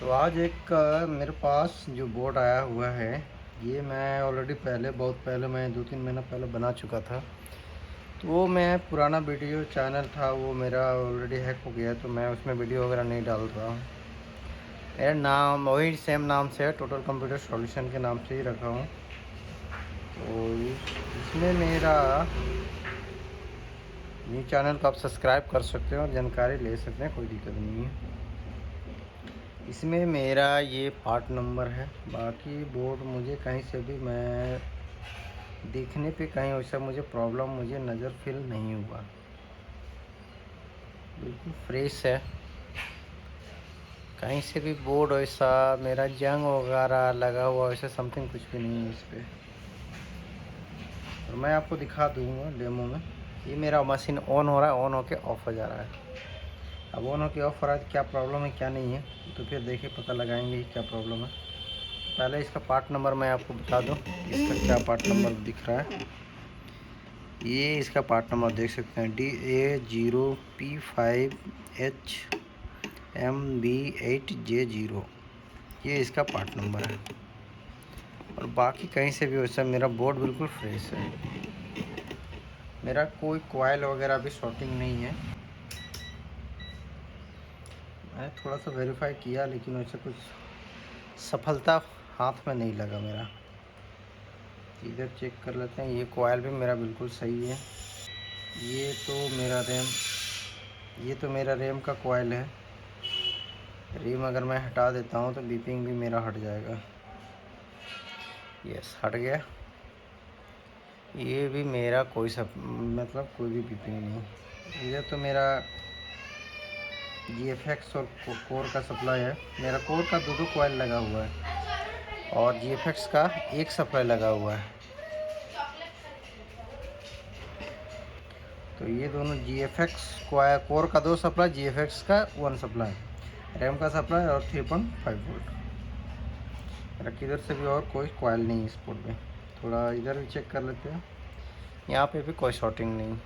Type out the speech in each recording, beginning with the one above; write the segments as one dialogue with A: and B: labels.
A: तो आज एक मेरे पास जो बोर्ड आया हुआ है, ये मैं ऑलरेडी बहुत पहले मैं 2-3 महीना पहले बना चुका था। तो वो मैं पुराना वीडियो चैनल था, वो मेरा ऑलरेडी हैक हो गया, तो मैं उसमें वीडियो वगैरह नहीं डाल रहा हूँ। मेरा नाम वही सेम नाम से है, टोटल कंप्यूटर सॉल्यूशन के नाम से ही रखा हूँ। तो इसमें मेरा न्यू चैनल को आप सब्सक्राइब कर सकते हैं और जानकारी ले सकते हैं, कोई दिक्कत नहीं है। इसमें मेरा ये पार्ट नंबर है। बाकी बोर्ड मुझे कहीं से भी मैं देखने पे कहीं वैसा मुझे नज़र फील नहीं हुआ, बिल्कुल फ्रेश है। कहीं से भी बोर्ड वैसा मेरा जंग वगैरह लगा हुआ वैसा समथिंग कुछ भी नहीं है इस पर। और मैं आपको दिखा दूँगा डेमो में। ये मेरा मशीन ऑन हो रहा है, ऑन होके ऑफ़ हो जा रहा है। अब ऑन होके ऑफ़ हो रहा है तो क्या प्रॉब्लम है क्या नहीं है, तो फिर देखिए पता लगाएंगे क्या प्रॉब्लम है। पहले इसका पार्ट नंबर मैं आपको बता दूं, इसका क्या पार्ट नंबर दिख रहा है। ये इसका पार्ट नंबर देख सकते हैं, DA0P5HMB8J0, ये इसका पार्ट नंबर है। और बाकी कहीं से भी वैसा मेरा बोर्ड बिल्कुल फ्रेश है। मेरा कोई कॉइल वगैरह भी शॉर्टिंग नहीं है। मैंने थोड़ा सा वेरीफाई किया लेकिन वैसे कुछ सफलता हाथ में नहीं लगा मेरा। इधर चेक कर लेते हैं। ये कॉइल भी मेरा बिल्कुल सही है। ये तो मेरा रैम का कॉइल है। रैम अगर मैं हटा देता हूँ तो बीपिंग भी मेरा हट जाएगा। यस, हट गया। ये भी मेरा कोई भी बीपिंग नहीं। इधर तो मेरा GFX और कोर का सप्लाई है। मेरा कोर का दो कॉइल लगा हुआ है और GFX का एक सप्लाई लगा हुआ है। तो ये दोनों GFX कोर का 2 सप्लाई, GFX का 1 सप्लाई, रैम का सप्लाई और 3.5 वोल्ट। मेरा किधर से भी और कोई कॉइल नहीं है इस पोर्ट में। थोड़ा इधर भी चेक कर लेते हैं, यहाँ पे भी कोई शॉर्टिंग नहीं।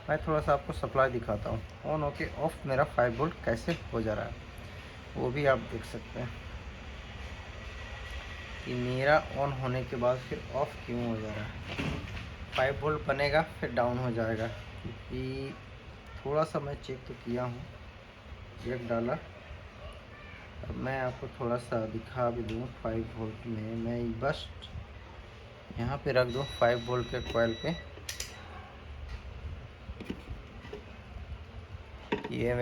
A: मैं थोड़ा सा आपको सप्लाई दिखाता हूँ। ऑन होके ऑफ मेरा 5 वोल्ट कैसे हो जा रहा है वो भी आप देख सकते हैं कि मेरा ऑन होने के बाद फिर ऑफ क्यों हो जा रहा है। 5 वोल्ट बनेगा फिर डाउन हो जाएगा, क्योंकि थोड़ा सा मैं चेक तो किया हूँ, चेक डाला। अब मैं आपको थोड़ा सा दिखा भी दूँ। 5 वोल्ट में मैं बस यहाँ पे रख दूँ 5 वोल्ट के कॉइल पे। ये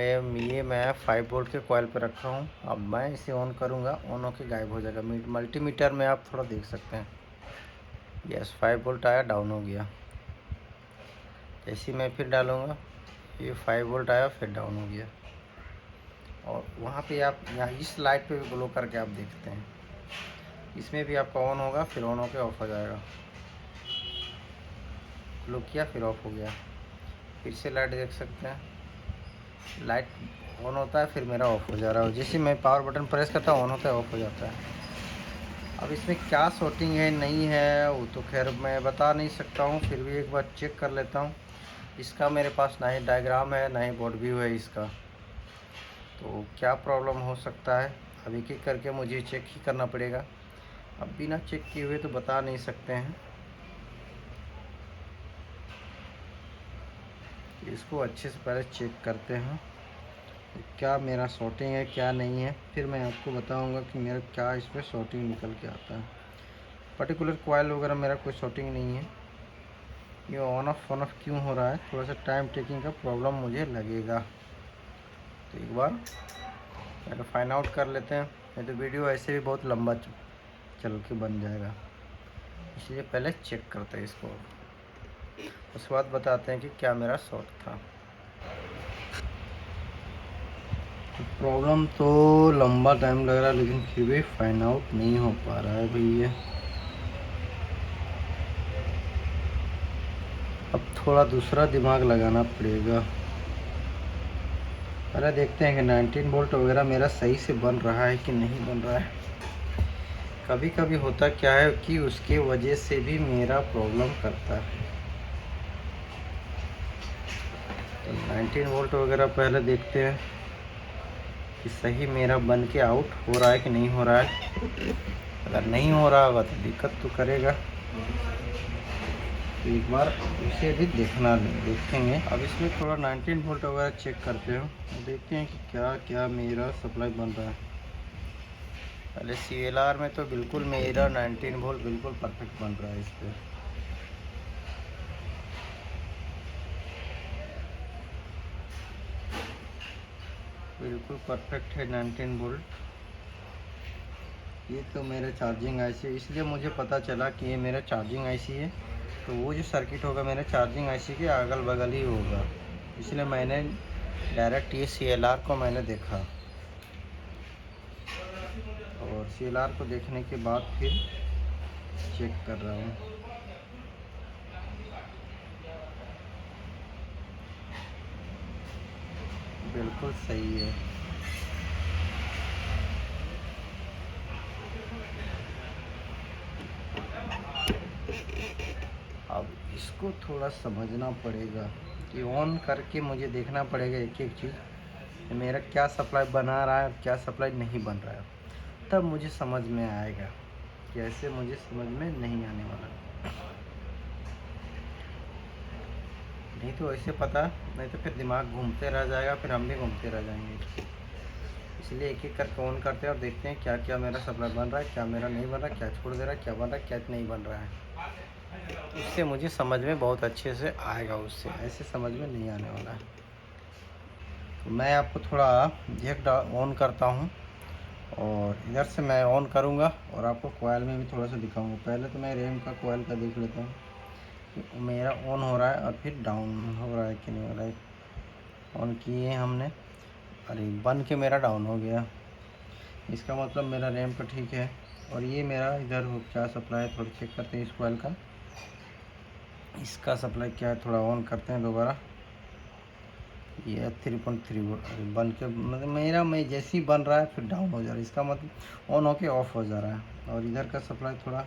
A: मैं 5 वोल्ट के कॉइल पे रखा हूँ। अब मैं इसे ऑन करूँगा, ऑन होके गायब हो जाएगा। मल्टीमीटर में आप थोड़ा देख सकते हैं। यस, 5 वोल्ट आया, डाउन हो गया। जैसे मैं फिर डालूँगा, ये 5 वोल्ट आया, फिर डाउन हो गया। और वहाँ पे आप यहाँ इस लाइट पे भी ग्लो करके आप देखते हैं, इसमें भी आपका ऑन होगा फिर ऑन होकर ऑफ हो जाएगा। ग्लो किया फिर ऑफ हो गया। फिर से लाइट देख सकते हैं, लाइट ऑन होता है फिर मेरा ऑफ हो जा रहा है। जैसे मैं पावर बटन प्रेस करता हूँ ऑन होता है ऑफ हो जाता है। अब इसमें क्या शॉर्टिंग है नहीं है वो तो खैर मैं बता नहीं सकता हूँ, फिर भी एक बार चेक कर लेता हूँ। इसका मेरे पास ना ही डायग्राम है ना ही बोर्ड व्यू है इसका, तो क्या प्रॉब्लम हो सकता है अब एक एक करके मुझे चेक ही करना पड़ेगा। अब बिना चेक किए हुए तो बता नहीं सकते हैं। इसको अच्छे से पहले चेक करते हैं क्या मेरा शॉर्टिंग है क्या नहीं है, फिर मैं आपको बताऊंगा कि मेरा क्या इसमें शॉर्टिंग निकल के आता है। पर्टिकुलर कॉइल वगैरह मेरा कोई शॉर्टिंग नहीं है। ये ऑन ऑफ क्यों हो रहा है, थोड़ा सा टाइम टेकिंग का प्रॉब्लम मुझे लगेगा। तो एक बार पहले फाइंड आउट कर लेते हैं, नहीं तो वीडियो ऐसे भी बहुत लंबा चल के बन जाएगा। इसलिए पहले चेक करते हैं इसको, उसके बाद बताते हैं कि क्या मेरा शॉर्ट था। प्रॉब्लम तो लंबा टाइम लग रहा है लेकिन फिर भी फाइंड आउट नहीं हो पा रहा है भैया। अब थोड़ा दूसरा दिमाग लगाना पड़ेगा। पहले देखते हैं कि 19 वोल्ट वगैरह मेरा सही से बन रहा है कि नहीं बन रहा है। कभी कभी होता क्या है कि उसके वजह से भी मेरा प्रॉब्लम करता है। तो 19 वोल्ट वगैरह पहले देखते हैं। कि सही मेरा बन के आउट हो रहा है कि नहीं हो रहा है। अगर नहीं हो रहा होगा तो दिक्कत तो करेगा, तो एक बार इसे भी देखेंगे। अब इसमें थोड़ा 19 वोल्ट वगैरह चेक करते हो, देखते हैं कि क्या क्या मेरा सप्लाई बन रहा है। पहले CLR में तो बिल्कुल मेरा 19 वोल्ट बिल्कुल परफेक्ट बन रहा है। इस पर बिल्कुल परफेक्ट है 19 वोल्ट। ये तो मेरा चार्जिंग IC है, इसलिए मुझे पता चला कि ये मेरा चार्जिंग IC है। तो वो जो सर्किट होगा मेरे चार्जिंग IC के अगल बगल ही होगा, इसलिए मैंने डायरेक्ट ये CLR को मैंने देखा, और CLR को देखने के बाद फिर चेक कर रहा हूँ। बिल्कुल सही है। अब इसको थोड़ा समझना पड़ेगा कि ऑन करके मुझे देखना पड़ेगा एक एक चीज़, मेरा क्या सप्लाई बना रहा है और क्या सप्लाई नहीं बन रहा है, तब मुझे समझ में आएगा। कैसे मुझे समझ में नहीं आने वाला, नहीं तो ऐसे पता नहीं तो फिर दिमाग घूमते रह जाएगा, फिर हम भी घूमते रह जाएंगे। इसलिए एक एक करके ऑन करते हैं और देखते हैं क्या क्या मेरा सप्लाई बन रहा है, क्या मेरा नहीं बन रहा, क्या छोड़ दे रहा है, क्या बन रहा है, क्या नहीं बन रहा है। उससे मुझे समझ में बहुत अच्छे से आएगा, उससे ऐसे समझ में नहीं आने वाला है। तो मैं आपको थोड़ा जैक ऑन करता हूँ, और इधर से मैं ऑन करूँगा और आपको कोयल में भी थोड़ा सा दिखाऊँगा। पहले तो मैं रैम का कोयल का देख लेता हूँ कि मेरा ऑन हो रहा है और फिर डाउन हो रहा है कि नहीं हो रहा है। ऑन किए हमने, अरे बन के मेरा डाउन हो गया, इसका मतलब मेरा रैम का ठीक है। और ये मेरा इधर हो क्या सप्लाई है, थोड़ा चेक करते हैं इस कोयल का, इसका सप्लाई क्या है, थोड़ा ऑन करते हैं दोबारा। ये 3.3 बन के मतलब मेरा मैं जैसे ही बन रहा है फिर डाउन हो जा रहा है, इसका मतलब ऑन होके ऑफ हो जा रहा है। और इधर का सप्लाई थोड़ा,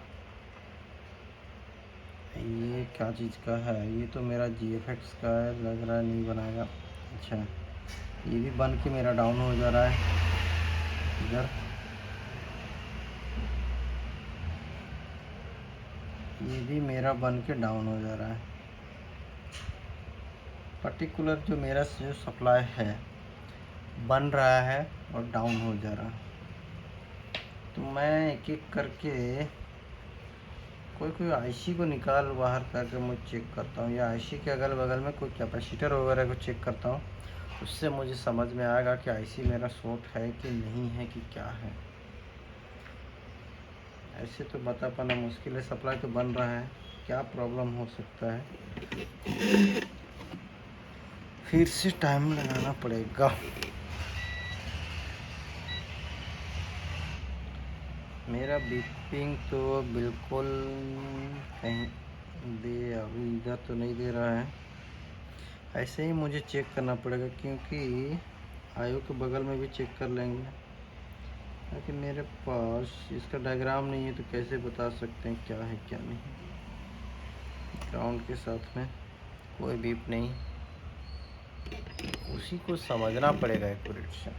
A: ये क्या चीज़ का है, ये तो मेरा GFX का है, लग रहा है नहीं बनाएगा। अच्छा, ये भी बन के मेरा डाउन हो जा रहा है इधर, ये भी मेरा बन के डाउन हो जा रहा है। पर्टिकुलर जो मेरा जो सप्लाई है बन रहा है और डाउन हो जा रहा है। तो मैं एक एक करके कोई कोई IC को निकाल बाहर करके मैं चेक करता हूँ, या IC के अगल बगल में कोई कैपेसिटर वगैरह को चेक करता हूँ, उससे मुझे समझ में आएगा कि IC मेरा शॉर्ट है कि नहीं है कि क्या है। ऐसे तो बता पाना मुश्किल है, सप्लाई तो बन रहा है, क्या प्रॉब्लम हो सकता है, फिर से टाइम लगाना पड़ेगा। मेरा बीपिंग तो बिल्कुल कहीं दे, अभी इधर तो नहीं दे रहा है। ऐसे ही मुझे चेक करना पड़ेगा, क्योंकि आयु के बगल में भी चेक कर लेंगे, क्योंकि मेरे पास इसका डायग्राम नहीं है तो कैसे बता सकते हैं क्या है क्या नहीं। ग्राउंड के साथ में कोई बीप नहीं, उसी को समझना पड़ेगा एक्यूरेट से।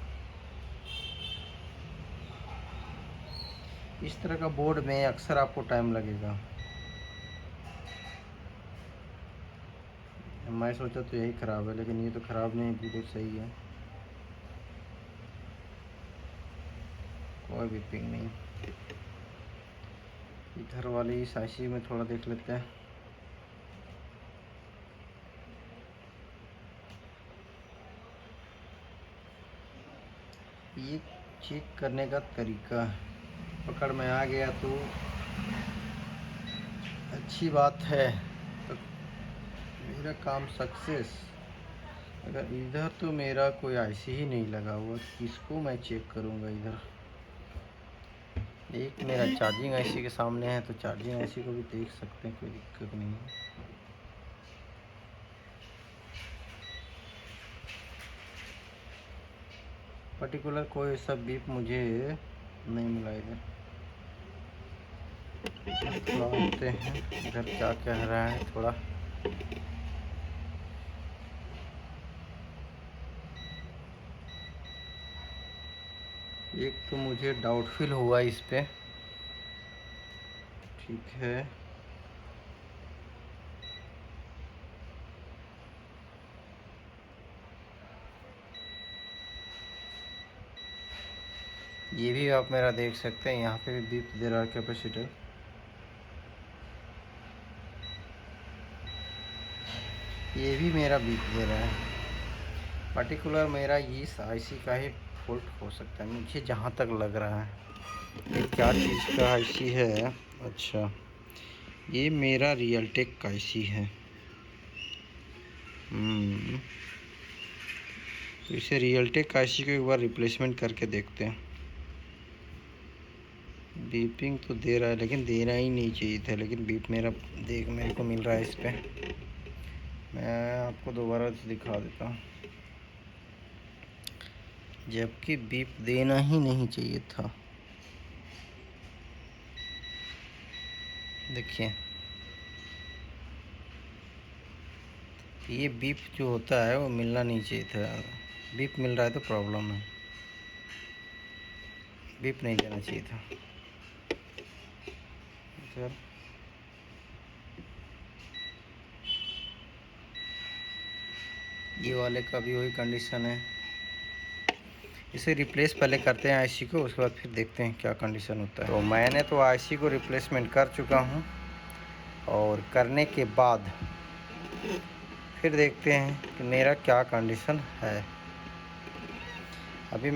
A: इस तरह का बोर्ड में अक्सर आपको टाइम लगेगा। मैं सोचा तो यही ख़राब है, लेकिन ये तो ख़राब नहीं, बिल्कुल सही है, कोई भी पिंग नहीं। इधर वाली इस IC में थोड़ा देख लेते हैं। ये चेक करने का तरीका है, पकड़ में आ गया तो अच्छी बात है, तो मेरा काम सक्सेस। अगर इधर तो मेरा कोई IC ही नहीं लगा हुआ, किसको मैं चेक करूँगा। इधर एक मेरा चार्जिंग IC के सामने है, तो चार्जिंग IC को भी देख सकते हैं, कोई दिक्कत नहीं है। पर्टिकुलर कोई ऐसा बीप मुझे नहीं मिला इधर। देखते हैं इधर क्या कह रहा है थोड़ा। एक तो मुझे डाउट फील हुआ इस पे। ठीक है, ये भी आप मेरा देख सकते हैं, यहाँ पे भी बीप दे रहा है कैपेसिटर। ये भी मेरा बीप दे रहा है। पर्टिकुलर मेरा इस आईसी का ही फॉल्ट हो सकता है मुझे जहाँ तक लग रहा है। ये क्या चीज़ का आईसी है? अच्छा, ये मेरा रियलटेक का आईसी है। तो इसे रियलटेक आईसी को एक बार रिप्लेसमेंट करके देखते हैं। बीपिंग तो दे रहा है लेकिन देना ही नहीं चाहिए था, लेकिन बीप मेरे को मिल रहा है इस पे। मैं आपको दोबारा से दिखा देता हूँ, जबकि बीप देना ही नहीं चाहिए था। देखिए, ये बीप जो होता है वो मिलना नहीं चाहिए था। बीप मिल रहा है तो प्रॉब्लम है, बीप नहीं देना चाहिए था सर। ये वाले का भी वही कंडीशन है। इसे रिप्लेस पहले करते हैं आईसी को, उसके बाद फिर देखते हैं क्या कंडीशन होता है। तो मैंने तो आईसी को रिप्लेसमेंट कर चुका हूँ, और करने के बाद फिर देखते हैं कि मेरा क्या कंडीशन है। अभी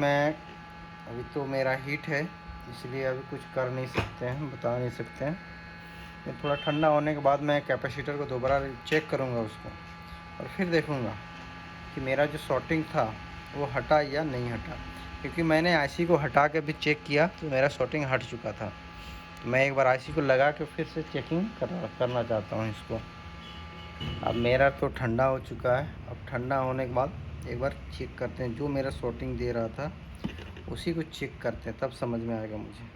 A: तो मेरा हीट है, इसलिए अभी कुछ कर नहीं सकते हैं, बता नहीं सकते हैं। लेकिन थोड़ा ठंडा होने के बाद मैं कैपेसिटर को दोबारा चेक करूँगा उसको, और फिर देखूँगा कि मेरा जो शॉर्टिंग था वो हटा या नहीं हटा। क्योंकि मैंने आईसी को हटा के भी चेक किया तो मेरा शॉर्टिंग हट चुका था। तो मैं एक बार आईसी को लगा के फिर से चेकिंग करना चाहता हूँ इसको। अब मेरा तो ठंडा हो चुका है, अब ठंडा होने के बाद एक बार चेक करते हैं। जो मेरा शॉर्टिंग दे रहा था उसी को चेक करते हैं, तब समझ में आएगा मुझे।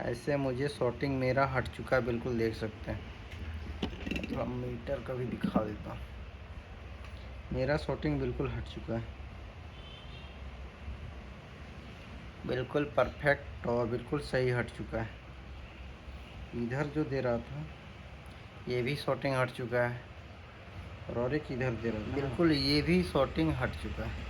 A: ऐसे मुझे शॉर्टिंग मेरा हट चुका है, बिल्कुल देख सकते हैं। थोड़ा मीटर का भी दिखा देता हूँ, मेरा शॉर्टिंग बिल्कुल हट चुका है, बिल्कुल परफेक्ट और बिल्कुल सही हट चुका है। इधर जो दे रहा था ये भी शॉर्टिंग हट चुका है, और एक इधर दे रहा था बिल्कुल, ये भी शॉर्टिंग हट चुका है।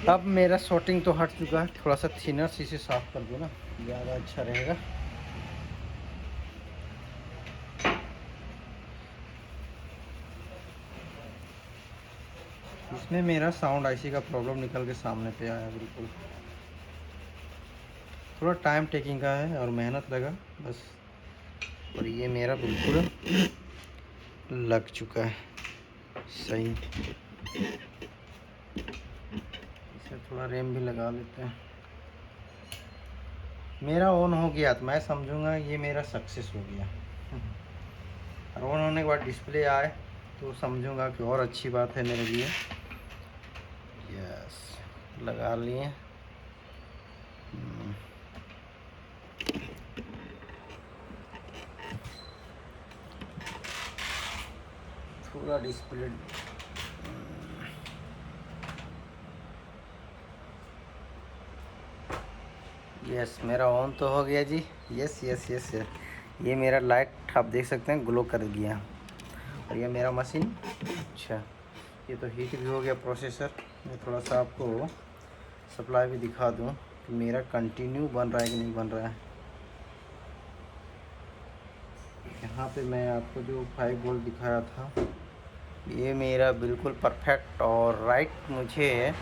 A: अब मेरा शॉर्टिंग तो हट चुका है। थोड़ा सा थिनर से इसे साफ कर दो ना, ज़्यादा अच्छा रहेगा। इसमें मेरा साउंड आईसी का प्रॉब्लम निकल के सामने पे आया बिल्कुल। थोड़ा टाइम टेकिंग का है और मेहनत लगा बस, और ये मेरा बिल्कुल लग चुका है सही। इसे थोड़ा रैम भी लगा लेते हैं। मेरा ऑन हो गया तो मैं समझूंगा ये मेरा सक्सेस हो गया, और ऑन होने के बाद डिस्प्ले आए तो समझूंगा कि और अच्छी बात है मेरे लिए। यस, लगा लिए। थोड़ा डिस्प्ले यस, मेरा ऑन तो हो गया जी। यस यस यस यस, ये मेरा लाइट आप देख सकते हैं ग्लो कर गया, और ये मेरा मशीन। अच्छा, ये तो हीट भी हो गया प्रोसेसर। मैं थोड़ा सा आपको सप्लाई भी दिखा दूं कि मेरा कंटिन्यू बन रहा है कि नहीं बन रहा है। यहाँ पे मैं आपको जो 5 वोल्ट दिखाया था ये मेरा बिल्कुल परफेक्ट और राइट। मुझे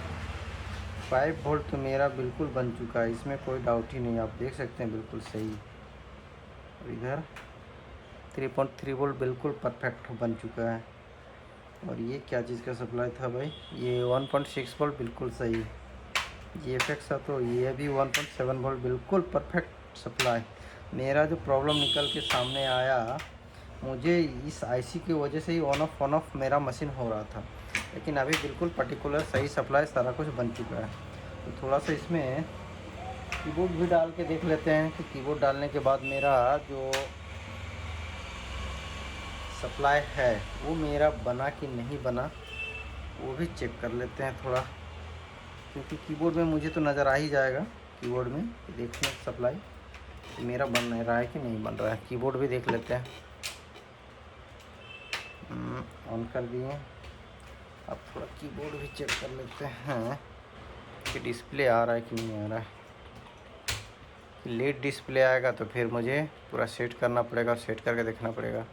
A: 5 वोल्ट तो मेरा बिल्कुल बन चुका है, इसमें कोई डाउट ही नहीं, आप देख सकते हैं बिल्कुल सही। और इधर 3.3 वोल्ट बिल्कुल परफेक्ट बन चुका है। और ये क्या चीज़ का सप्लाई था भाई? ये 1.6 वोल्ट बिल्कुल सही। जी एफ तो ये भी 1.7 वोल्ट बिल्कुल परफेक्ट सप्लाई। मेरा जो प्रॉब्लम निकल के सामने आया, मुझे इस आईसी की वजह से ही ऑन ऑफ मेरा मशीन हो रहा था, लेकिन अभी बिल्कुल पर्टिकुलर सही सप्लाई सारा कुछ बन चुका है। तो थोड़ा सा इसमें कीबोर्ड भी डाल के देख लेते हैं कि कीबोर्ड डालने के बाद मेरा जो सप्लाई है वो मेरा बना कि नहीं बना वो भी चेक कर लेते हैं थोड़ा, क्योंकि कीबोर्ड में मुझे तो नज़र आ ही जाएगा कीबोर्ड में देखने सप्लाई मेरा बन नहीं रहा है कि नहीं बन रहा है। कीबोर्ड भी देख लेते हैं। ऑन कर दिए। अब थोड़ा कीबोर्ड भी चेक कर लेते हैं कि डिस्प्ले आ रहा है कि नहीं आ रहा है। लेट डिस्प्ले आएगा तो फिर मुझे पूरा सेट करना पड़ेगा और सेट करके देखना पड़ेगा।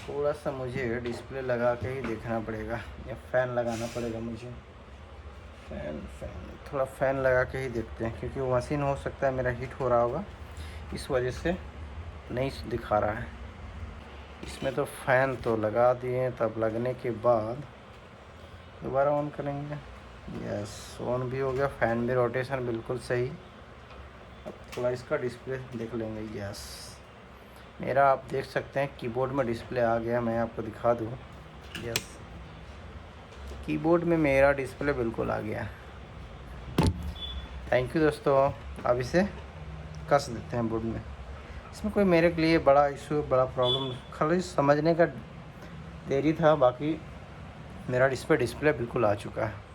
A: थोड़ा सा मुझे डिस्प्ले लगा के ही देखना पड़ेगा या फ़ैन लगाना पड़ेगा मुझे। फ़ैन थोड़ा फ़ैन लगा के ही देखते हैं, क्योंकि वो मशीन हो सकता है मेरा हीट हो रहा होगा, इस वजह से नहीं दिखा रहा है। इसमें तो फ़ैन तो लगा दिए, तब लगने के बाद दोबारा ऑन करेंगे। यस, ऑन भी हो गया, फ़ैन भी रोटेशन बिल्कुल सही। अब थोड़ा इसका डिस्प्ले देख लेंगे। यस, मेरा आप देख सकते हैं कीबोर्ड में डिस्प्ले आ गया। मैं आपको दिखा दूँ। यस, कीबोर्ड में मेरा डिस्प्ले बिल्कुल आ गया। थैंक यू दोस्तों। अब इसे कस देते हैं बोर्ड में। इसमें कोई मेरे लिए बड़ा इशू, बड़ा प्रॉब्लम खाली समझने का देरी था, बाकी मेरा डिस्प्ले बिल्कुल आ चुका है।